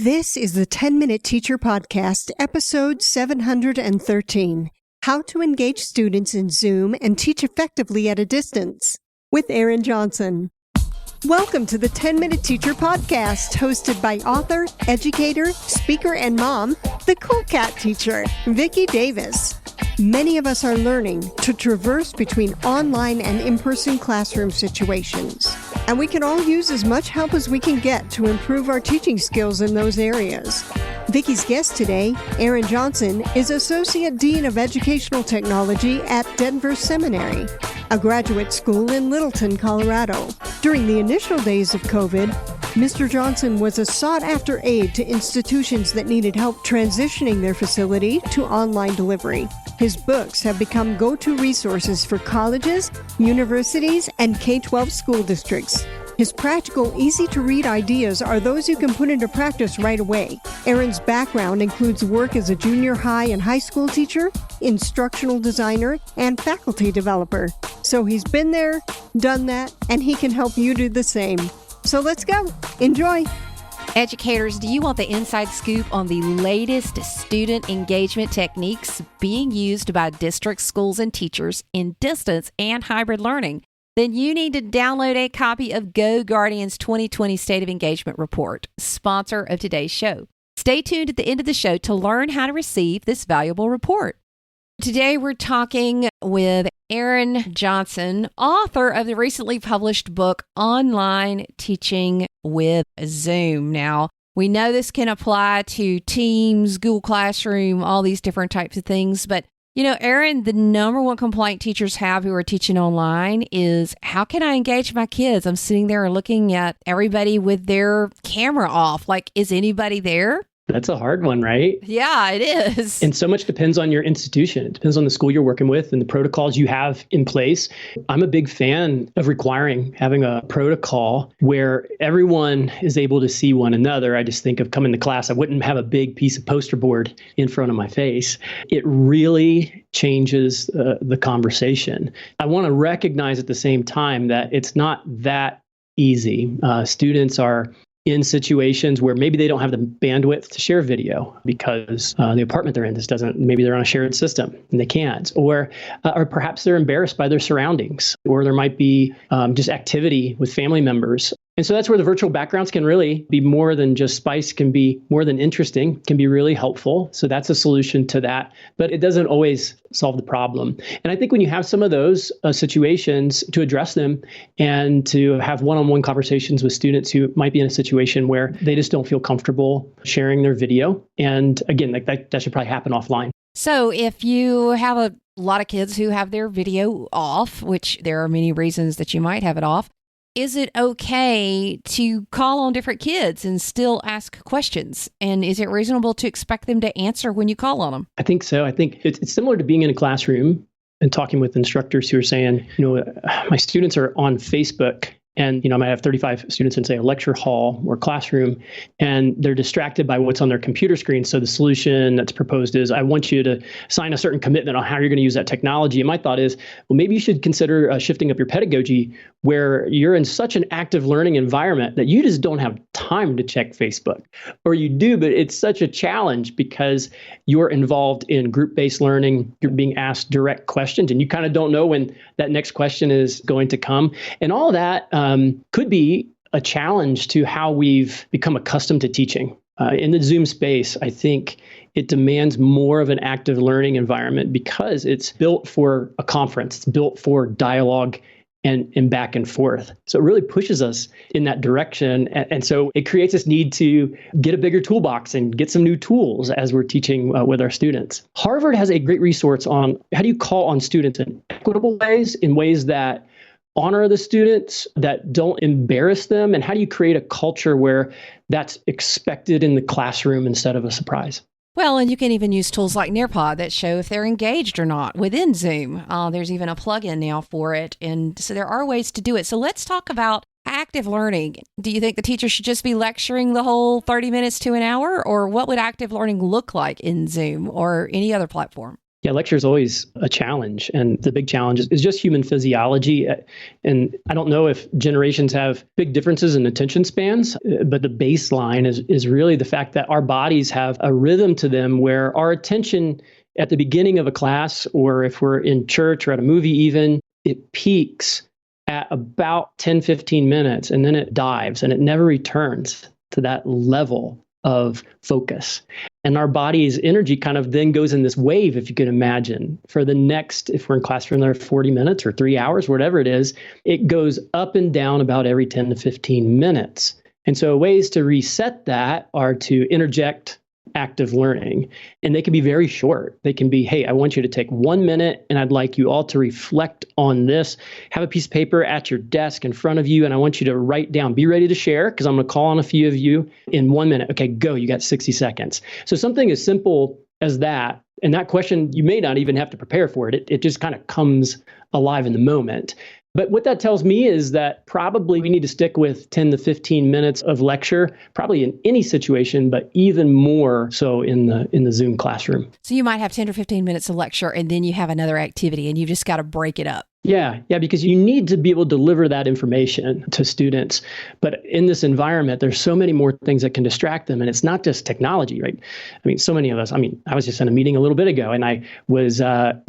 This is the 10-Minute Teacher Podcast, episode 713, How to Engage Students in Zoom and Teach Effectively at a Distance, with Erin Johnson. Welcome to the 10-Minute Teacher Podcast, hosted by author, educator, speaker, and mom, the Cool Cat teacher, Vicki Davis. Many of us are learning to traverse between online and in-person classroom situations, and we can all use as much help as we can get to improve our teaching skills in those areas. Vicki's guest today, Erin Johnson, is Associate Dean of Educational Technology at Denver Seminary, a graduate school in Littleton, Colorado. During the initial days of COVID, Mr. Johnson was a sought-after aide to institutions that needed help transitioning their facility to online delivery. His books have become go-to resources for colleges, universities, and K-12 school districts. His practical, easy-to-read ideas are those you can put into practice right away. Erin's background includes work as a junior high and high school teacher, instructional designer, and faculty developer. So he's been there, done that, and he can help you do the same. So let's go. Enjoy. Educators, do you want the inside scoop on the latest student engagement techniques being used by districts, schools, and teachers in distance and hybrid learning? Then you need to download a copy of Go Guardian's 2020 State of Engagement Report, sponsor of today's show. Stay tuned at the end of the show to learn how to receive this valuable report. Today we're talking with Erin Johnson, author of the recently published book, Online Teaching with Zoom. Now, we know this can apply to Teams, Google Classroom, all these different types of things, but Erin, the number one complaint teachers have who are teaching online is, how can I engage my kids? I'm sitting there looking at everybody with their camera off. Like, is anybody there? That's a hard one, right? Yeah, it is. And so much depends on your institution. It depends on the school you're working with and the protocols you have in place. I'm a big fan of having a protocol where everyone is able to see one another. I just think of coming to class, I wouldn't have a big piece of poster board in front of my face. It really changes the conversation. I want to recognize at the same time that it's not that easy. Students are in situations where maybe they don't have the bandwidth to share video because the apartment they're in maybe they're on a shared system and they can't, or perhaps they're embarrassed by their surroundings, or there might be just activity with family members. And so that's where the virtual backgrounds can really be more than just spice, can be more than interesting, can be really helpful. So that's a solution to that, but it doesn't always solve the problem. And I think when you have some of those situations, to address them and to have one-on-one conversations with students who might be in a situation where they just don't feel comfortable sharing their video. And again, that should probably happen offline. So if you have a lot of kids who have their video off, which there are many reasons that you might have it off, is it okay to call on different kids and still ask questions? And is it reasonable to expect them to answer when you call on them? I think so. I think it's similar to being in a classroom and talking with instructors who are saying, my students are on Facebook. And, I might have 35 students in, say, a lecture hall or classroom, and they're distracted by what's on their computer screen. So the solution that's proposed is, I want you to sign a certain commitment on how you're going to use that technology. And my thought is, well, maybe you should consider shifting up your pedagogy where you're in such an active learning environment that you just don't have time to check Facebook. Or you do, but it's such a challenge because you're involved in group-based learning. You're being asked direct questions, and you kind of don't know when that next question is going to come. And all of that could be a challenge to how we've become accustomed to teaching. In the Zoom space, I think it demands more of an active learning environment because it's built for a conference. It's built for dialogue and back and forth. So it really pushes us in that direction. And so it creates this need to get a bigger toolbox and get some new tools as we're teaching with our students. Harvard has a great resource on how do you call on students in equitable ways, in ways that honor the students, that don't embarrass them? And how do you create a culture where that's expected in the classroom instead of a surprise? Well, and you can even use tools like Nearpod that show if they're engaged or not within Zoom. There's even a plugin now for it. And so there are ways to do it. So let's talk about active learning. Do you think the teacher should just be lecturing the whole 30 minutes to an hour? Or what would active learning look like in Zoom or any other platform? Yeah, lecture is always a challenge. And the big challenge is just human physiology. And I don't know if generations have big differences in attention spans, but the baseline is really the fact that our bodies have a rhythm to them where our attention at the beginning of a class, or if we're in church or at a movie even, it peaks at about 10, 15 minutes, and then it dives and it never returns to that level of focus. And our body's energy kind of then goes in this wave, if you can imagine, for the next, if we're in class for another 40 minutes or 3 hours, whatever it is, it goes up and down about every 10 to 15 minutes. And so ways to reset that are to interject active learning. And they can be very short. They can be, hey, I want you to take 1 minute and I'd like you all to reflect on this. Have a piece of paper at your desk in front of you, and I want you to write down, be ready to share, because I'm going to call on a few of you in 1 minute. Okay, go. You got 60 seconds. So something as simple as that, and that question, you may not even have to prepare for it. It just kind of comes alive in the moment. But what that tells me is that probably we need to stick with 10 to 15 minutes of lecture, probably in any situation, but even more so in the Zoom classroom. So you might have 10 or 15 minutes of lecture, and then you have another activity, and you've just got to break it up. Yeah, because you need to be able to deliver that information to students. But in this environment, there's so many more things that can distract them. And it's not just technology, right? I mean, so many of us, I was just in a meeting a little bit ago, and I was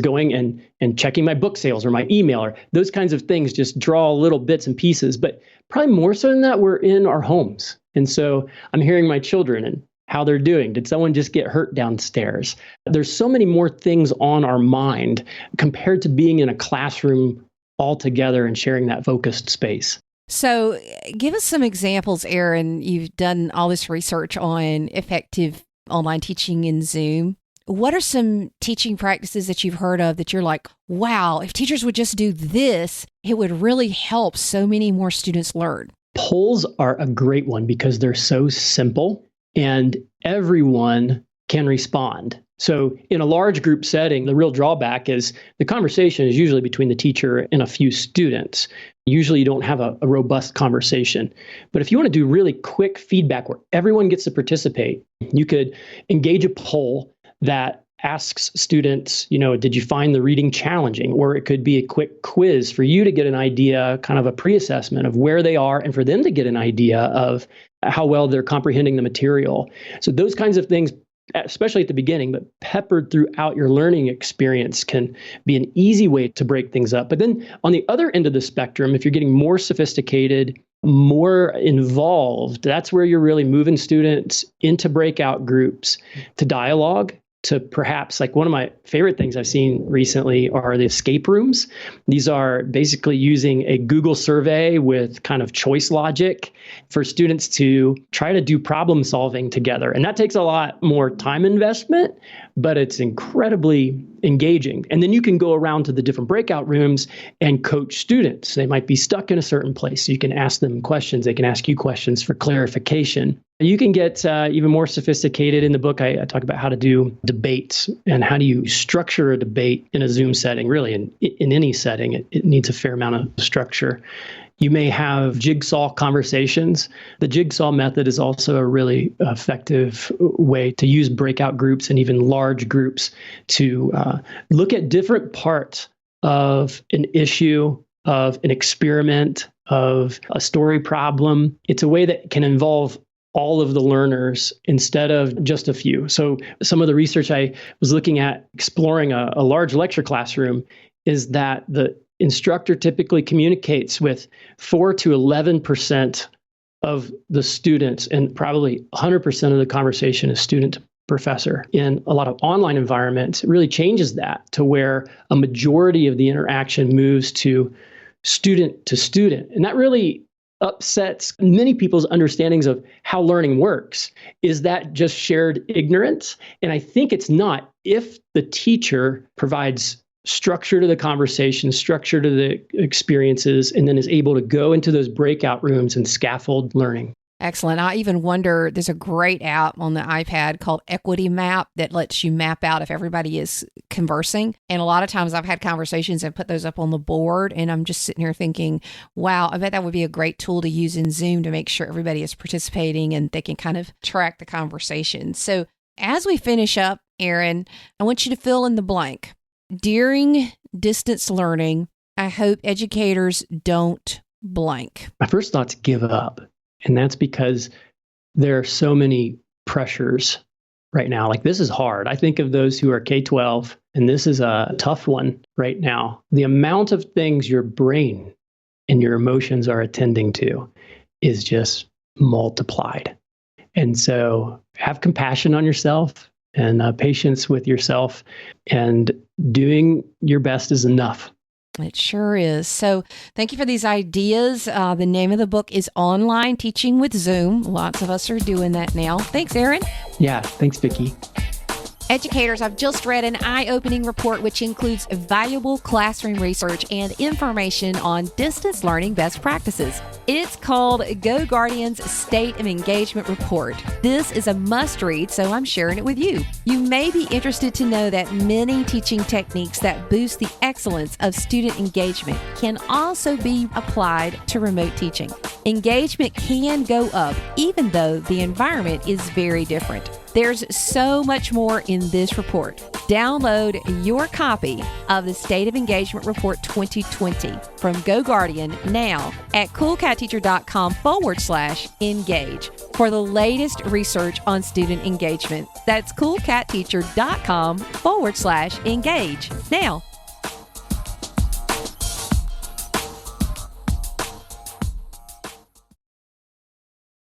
going and checking my book sales or my email, or those kinds of things just draw little bits and pieces. But probably more so than that, we're in our homes. And so I'm hearing my children and how they're doing. Did someone just get hurt downstairs? There's so many more things on our mind compared to being in a classroom all together and sharing that focused space. So give us some examples, Aaron. You've done all this research on effective online teaching in Zoom. What are some teaching practices that you've heard of that you're like, wow, if teachers would just do this, it would really help so many more students learn? Polls are a great one because they're so simple and everyone can respond. So in a large group setting, the real drawback is the conversation is usually between the teacher and a few students. Usually you don't have a robust conversation. But if you want to do really quick feedback where everyone gets to participate, you could engage a poll that asks students, did you find the reading challenging? Or it could be a quick quiz for you to get an idea, kind of a pre-assessment of where they are, and for them to get an idea of how well they're comprehending the material. So those kinds of things, especially at the beginning, but peppered throughout your learning experience, can be an easy way to break things up. But then on the other end of the spectrum, if you're getting more sophisticated, more involved, that's where you're really moving students into breakout groups, to dialogue, to perhaps, like, one of my favorite things I've seen recently are the escape rooms. These are basically using a Google survey with kind of choice logic for students to try to do problem solving together. And that takes a lot more time investment, but it's incredibly engaging. And then you can go around to the different breakout rooms and coach students. They might be stuck in a certain place. So you can ask them questions. They can ask you questions for clarification. You can get even more sophisticated. In the book, I talk about how to do debates and how do you structure a debate in a Zoom setting. Really, in any setting, it needs a fair amount of structure. You may have jigsaw conversations. The jigsaw method is also a really effective way to use breakout groups and even large groups to look at different parts of an issue, of an experiment, of a story problem. It's a way that can involve all of the learners instead of just a few. So some of the research I was looking at exploring a large lecture classroom is that the instructor typically communicates with 4 to 11% of the students, and probably 100% of the conversation is student to professor. In a lot of online environments, it really changes that to where a majority of the interaction moves to student. And that really upsets many people's understandings of how learning works. Is that just shared ignorance? And I think it's not. If the teacher provides structure to the conversation, structure to the experiences, and then is able to go into those breakout rooms and scaffold learning. Excellent. I even wonder, there's a great app on the iPad called Equity Map that lets you map out if everybody is conversing. And a lot of times I've had conversations and put those up on the board, and I'm just sitting here thinking, wow, I bet that would be a great tool to use in Zoom to make sure everybody is participating and they can kind of track the conversation. So as we finish up Erin, I want you to fill in the blank. During distance learning, I hope educators don't blank. My first thought's give up. And that's because there are so many pressures right now. Like, this is hard. I think of those who are K-12, and this is a tough one right now. The amount of things your brain and your emotions are attending to is just multiplied. And so have compassion on yourself and patience with yourself, and doing your best is enough. It sure is. So thank you for these ideas. The name of the book is Online Teaching with Zoom. Lots of us are doing that now. Thanks, Erin. Yeah, thanks, Vicki. Educators, I've just read an eye-opening report which includes valuable classroom research and information on distance learning best practices. It's called Go Guardian's State of Engagement Report. This is a must-read, so I'm sharing it with you. You may be interested to know that many teaching techniques that boost the excellence of student engagement can also be applied to remote teaching. Engagement can go up, even though the environment is very different. There's so much more in this report. Download your copy of the State of Engagement Report 2020 from Go Guardian now at coolcatteacher.com/engage for the latest research on student engagement. That's coolcatteacher.com/engage. Now,